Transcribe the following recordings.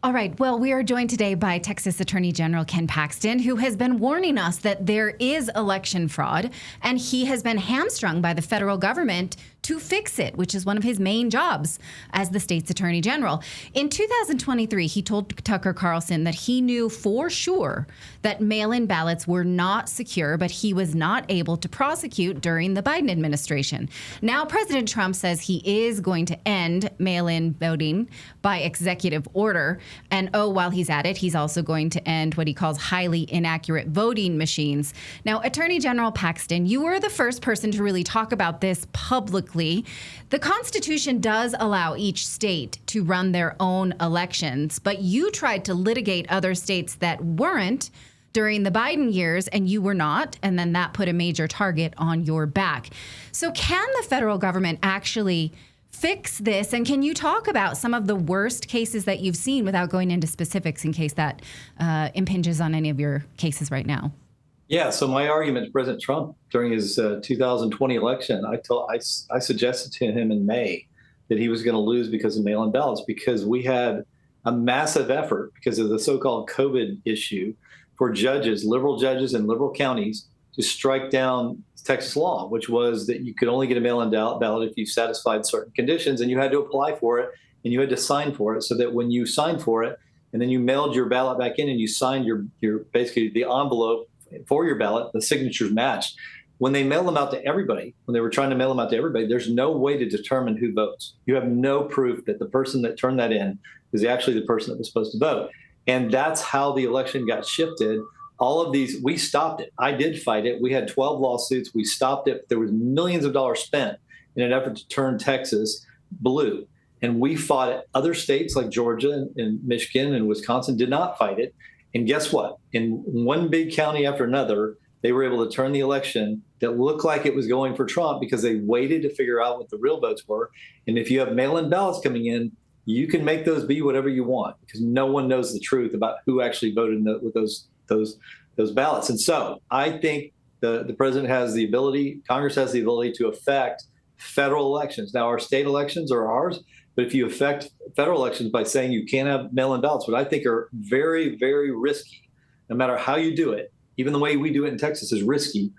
All right. Well, we are joined today by Texas Attorney General Ken Paxton, who has been warning us that there is election fraud, and he has been hamstrung by the federal government to fix it, which is one of his main jobs as the state's attorney general. In 2023, he told Tucker Carlson that he knew for sure that mail-in ballots were not secure, but he was not able to prosecute during the Biden administration. Now, President Trump says he is going to end mail-in voting by executive order. And while he's at it, he's also going to end what he calls highly inaccurate voting machines. Now, Attorney General Paxton, you were the first person to really talk about this publicly. The Constitution does allow each state to run their own elections, but you tried to litigate other states that weren't during the Biden years, and you were not, and then that put a major target on your back. So can the federal government actually fix this? And can you talk about some of the worst cases that you've seen without going into specifics in case that impinges on any of your cases right now? Yeah, so my argument to President Trump during his 2020 election, I suggested to him in May that he was going to lose because of mail-in ballots, because we had a massive effort because of the so-called COVID issue for judges, liberal judges in liberal counties, to strike down Texas law, which was that you could only get a mail-in ballot if you satisfied certain conditions, and you had to apply for it and you had to sign for it, so that when you signed for it and then you mailed your ballot back in and you signed your basically the envelope for your ballot, the signatures matched. When they mail them out to everybody, when they were trying to mail them out to everybody, there's no way to determine who votes. You have no proof that the person that turned that in is actually the person that was supposed to vote. And that's how the election got shifted. All of these, we stopped it. I did fight it. We had 12 lawsuits. We stopped it. There was millions of dollars spent in an effort to turn Texas blue. And we fought it. Other states like Georgia and Michigan and Wisconsin did not fight it. And guess what? In one big county after another, they were able to turn the election that looked like it was going for Trump because they waited to figure out what the real votes were. And if you have mail-in ballots coming in, you can make those be whatever you want, because no one knows the truth about who actually voted with those ballots. And so I think the president has the ability, Congress has the ability to affect federal elections. Now, our state elections are ours. But if you affect federal elections by saying you can't have mail-in ballots, what I think are very, very risky, no matter how you do it, even the way we do it in Texas is risky.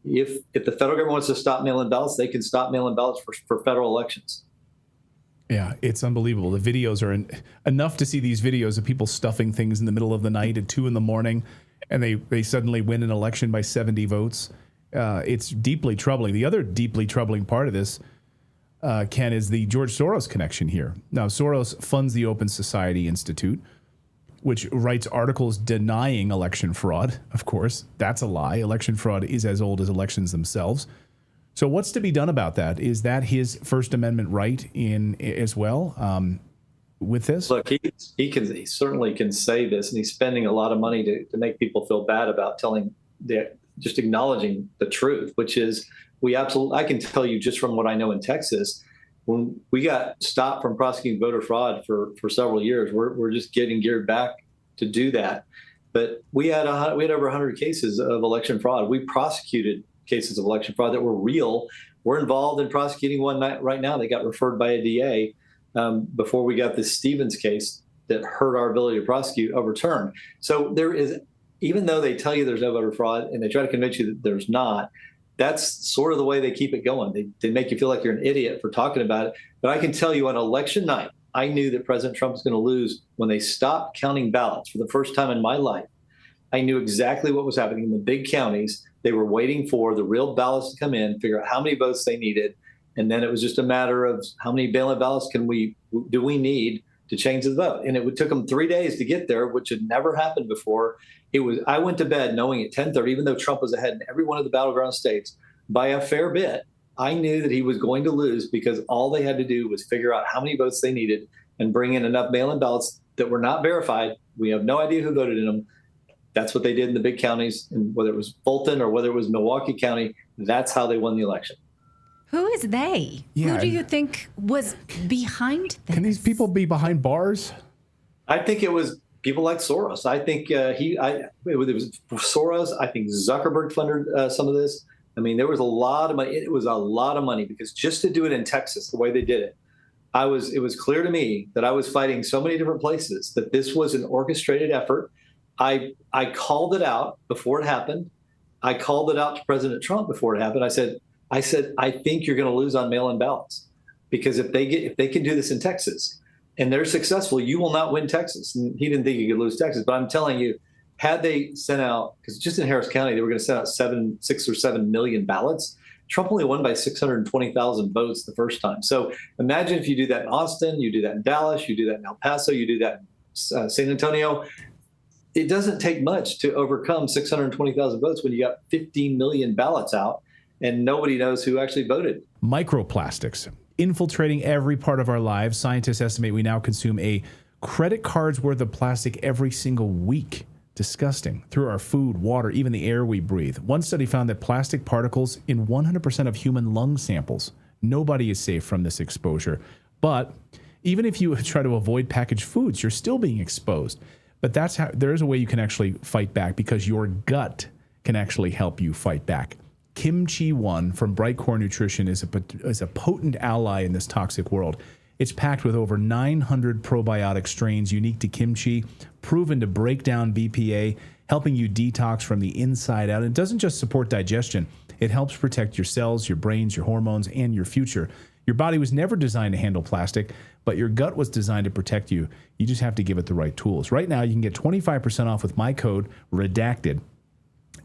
If the federal government wants to stop mail-in ballots, they can stop mail-in ballots for federal elections. Yeah, it's unbelievable. The videos are enough to see these videos of people stuffing things in the middle of the night at 2 a.m, and they suddenly win an election by 70 votes. It's deeply troubling. The other deeply troubling part of this, Ken, is the George Soros connection here. Now, Soros funds the Open Society Institute, which writes articles denying election fraud. Of course, that's a lie. Election fraud is as old as elections themselves. So what's to be done about that? Is that his First Amendment right as well with this? Look, he certainly can say this, and he's spending a lot of money to make people feel bad about just acknowledging the truth, which is I can tell you just from what I know in Texas, when we got stopped from prosecuting voter fraud for several years, we're just getting geared back to do that. But we had over 100 cases of election fraud. We prosecuted cases of election fraud that were real. We're involved in prosecuting one right now. They got referred by a DA before we got this Stevens case that hurt our ability to prosecute overturned. So there is, even though they tell you there's no voter fraud and they try to convince you that there's not, that's sort of the way they keep it going. They make you feel like you're an idiot for talking about it. But I can tell you on election night, I knew that President Trump was going to lose when they stopped counting ballots for the first time in my life. I knew exactly what was happening in the big counties. They were waiting for the real ballots to come in, figure out how many votes they needed. And then it was just a matter of how many mail-in ballots do we need to change the vote. And it took them 3 days to get there, which had never happened before. I went to bed knowing at 10:30, even though Trump was ahead in every one of the battleground states by a fair bit, I knew that he was going to lose because all they had to do was figure out how many votes they needed and bring in enough mail-in ballots that were not verified. We have no idea who voted in them. That's what they did in the big counties, and whether it was Fulton or whether it was Milwaukee County, that's how they won the election. Who is they? Yeah, who do you think was behind this? Can these people be behind bars? I think it was people like Soros. I think it was Soros. I think Zuckerberg funded some of this. I mean, there was a lot of money. It was a lot of money because just to do it in Texas, the way they did it, it was clear to me that I was fighting so many different places that this was an orchestrated effort. I called it out before it happened. I called it out to President Trump before it happened. I said, I think you're going to lose on mail-in ballots, because if they can do this in Texas and they're successful, you will not win Texas. And he didn't think he could lose Texas, but I'm telling you, had they sent out, because just in Harris County, they were going to send out 6 or 7 million ballots. Trump only won by 620,000 votes the first time. So imagine if you do that in Austin, you do that in Dallas, you do that in El Paso, you do that in San Antonio. It doesn't take much to overcome 620,000 votes when you got 15 million ballots out and nobody knows who actually voted. Microplastics infiltrating every part of our lives. Scientists estimate we now consume a credit card's worth of plastic every single week. Disgusting. Through our food, water, even the air we breathe. One study found that plastic particles in 100% of human lung samples. Nobody is safe from this exposure. But even if you try to avoid packaged foods, you're still being exposed. But there is a way you can actually fight back, because your gut can actually help you fight back. Kimchi 1 from Brightcore Nutrition is a potent ally in this toxic world. It's packed with over 900 probiotic strains unique to kimchi, proven to break down BPA, helping you detox from the inside out. It doesn't just support digestion. It helps protect your cells, your brains, your hormones, and your future. Your body was never designed to handle plastic, but your gut was designed to protect you. You just have to give it the right tools. Right now, you can get 25% off with my code REDACTED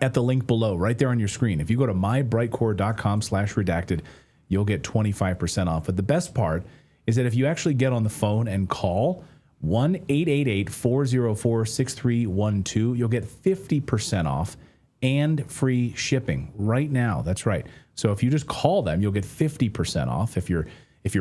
at the link below, right there on your screen. If you go to mybrightcore.com/redacted, you'll get 25% off. But the best part is that if you actually get on the phone and call 1-888-404-6312, you'll get 50% off and free shipping right now. That's right. So if you just call them, you'll get 50% off. If you're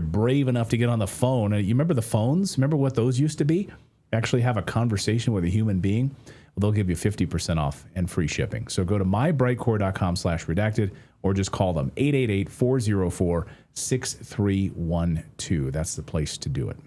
brave enough to get on the phone, you remember the phones? Remember what those used to be? Actually have a conversation with a human being. Well, they'll give you 50% off and free shipping. So go to mybrightcore.com/redacted or just call them 888-404-6312. That's the place to do it.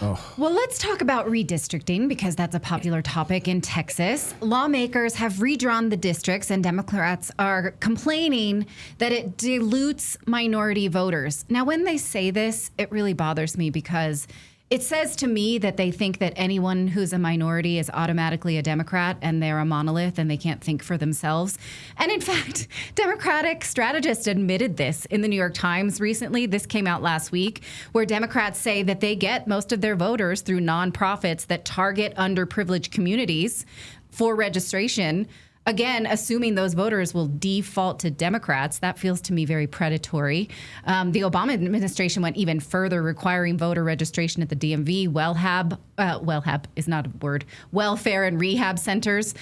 Oh. Well, let's talk about redistricting, because that's a popular topic in Texas. Lawmakers have redrawn the districts, and Democrats are complaining that it dilutes minority voters. Now, when they say this, it really bothers me, because it says to me that they think that anyone who's a minority is automatically a Democrat and they're a monolith and they can't think for themselves. And in fact, Democratic strategists admitted this in the New York Times recently. This came out last week, where Democrats say that they get most of their voters through nonprofits that target underprivileged communities for registration. Again, assuming those voters will default to Democrats. That feels to me very predatory. The Obama administration went even further, requiring voter registration at the DMV, WellHab is not a word, welfare and rehab centers,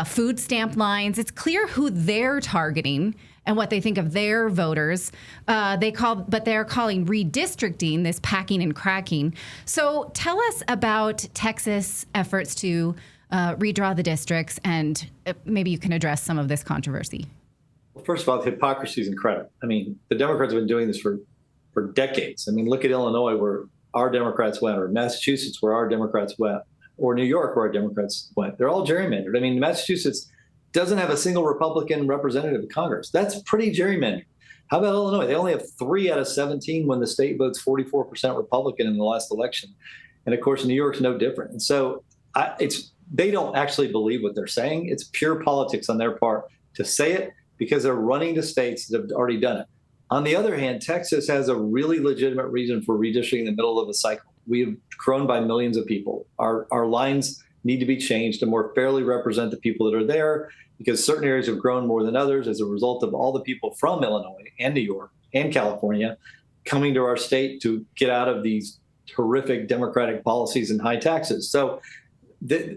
food stamp lines. It's clear who they're targeting and what they think of their voters. But they're calling redistricting this packing and cracking. So tell us about Texas efforts to redraw the districts, and maybe you can address some of this controversy. Well, first of all, the hypocrisy is incredible. I mean, the Democrats have been doing this for decades. I mean, look at Illinois, where our Democrats went, or Massachusetts, where our Democrats went, or New York, where our Democrats went. They're all gerrymandered. I mean, Massachusetts doesn't have a single Republican representative in Congress. That's pretty gerrymandered. How about Illinois? They only have 3 out of 17 when the state votes 44% Republican in the last election. And of course, New York's no different. And so they don't actually believe what they're saying. It's pure politics on their part to say it, because they're running to states that have already done it. On the other hand, Texas has a really legitimate reason for redistricting in the middle of a cycle. We have grown by millions of people. Our lines need to be changed to more fairly represent the people that are there, because certain areas have grown more than others as a result of all the people from Illinois and New York and California coming to our state to get out of these horrific Democratic policies and high taxes. So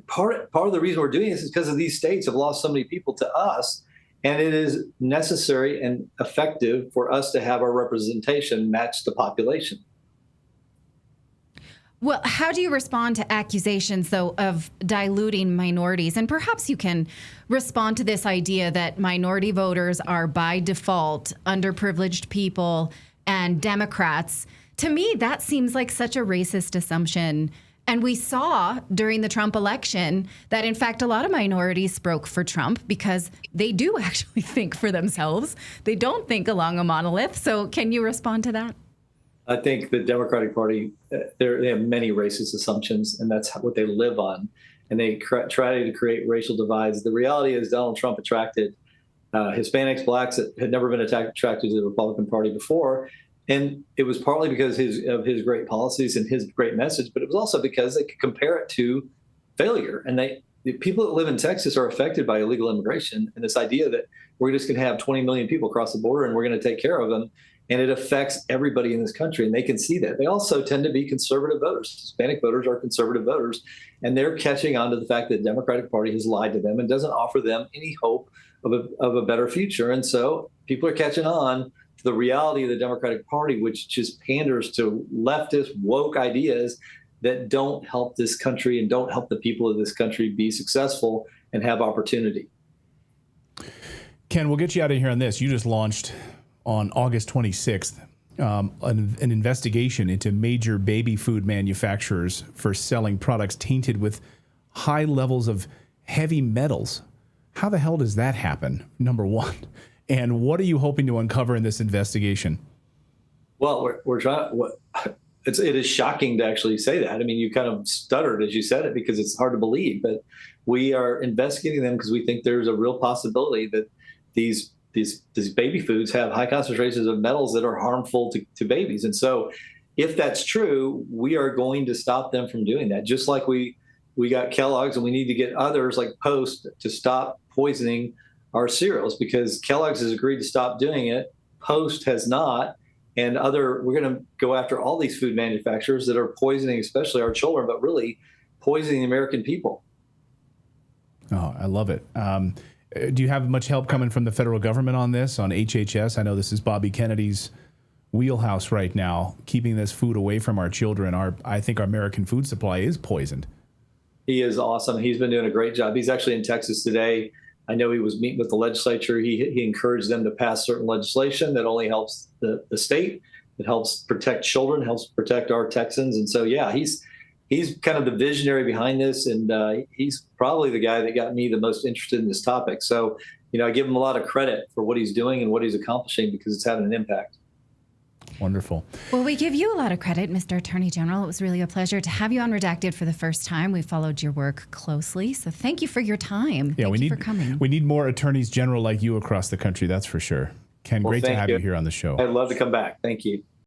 part of the reason we're doing this is because of these states have lost so many people to us, and it is necessary and effective for us to have our representation match the population. Well, how do you respond to accusations, though, of diluting minorities? And perhaps you can respond to this idea that minority voters are by default underprivileged people and Democrats. To me, that seems like such a racist assumption. And we saw during the Trump election that, in fact, a lot of minorities spoke for Trump because they do actually think for themselves. They don't think along a monolith. So can you respond to that? I think the Democratic Party, they have many racist assumptions, and that's what they live on. And they try to create racial divides. The reality is Donald Trump attracted Hispanics, blacks that had never been attracted to the Republican Party before. And it was partly because of his great policies and his great message, but it was also because they could compare it to failure. And the people that live in Texas are affected by illegal immigration and this idea that we're just going to have 20 million people cross the border and we're going to take care of them. And it affects everybody in this country, and they can see that. They also tend to be conservative voters. Hispanic voters are conservative voters, and they're catching on to the fact that the Democratic Party has lied to them and doesn't offer them any hope of a better future. And so people are catching on to the reality of the Democratic Party, which just panders to leftist, woke ideas that don't help this country and don't help the people of this country be successful and have opportunity. Ken, we'll get you out of here on this. You just launched on August 26th, an investigation into major baby food manufacturers for selling products tainted with high levels of heavy metals. How the hell does that happen, number one? And what are you hoping to uncover in this investigation? Well, we're trying. It is shocking to actually say that. I mean, you kind of stuttered as you said it because it's hard to believe. But we are investigating them because we think there's a real possibility that these baby foods have high concentrations of metals that are harmful to babies. And so if that's true, we are going to stop them from doing that. Just like we got Kellogg's, and we need to get others like Post to stop poisoning our cereals, because Kellogg's has agreed to stop doing it. Post has not. And we're going to go after all these food manufacturers that are poisoning, especially our children, but really poisoning the American people. Oh, I love it. Do you have much help coming from the federal government on this, on HHS? I know this is Bobby Kennedy's wheelhouse right now, keeping this food away from our children. I think our American food supply is poisoned. He is awesome. He's been doing a great job. He's actually in Texas today. I know he was meeting with the legislature. He encouraged them to pass certain legislation that only helps the state. It helps protect children, helps protect our Texans. And so, yeah, he's kind of the visionary behind this, and he's probably the guy that got me the most interested in this topic. So, I give him a lot of credit for what he's doing and what he's accomplishing because it's having an impact. Wonderful. Well, we give you a lot of credit, Mr. Attorney General. It was really a pleasure to have you on Redacted for the first time. We followed your work closely, so thank you for your time. Yeah, thank you for coming. We need more attorneys general like you across the country, that's for sure. Ken, great to have you here on the show. I'd love to come back. Thank you.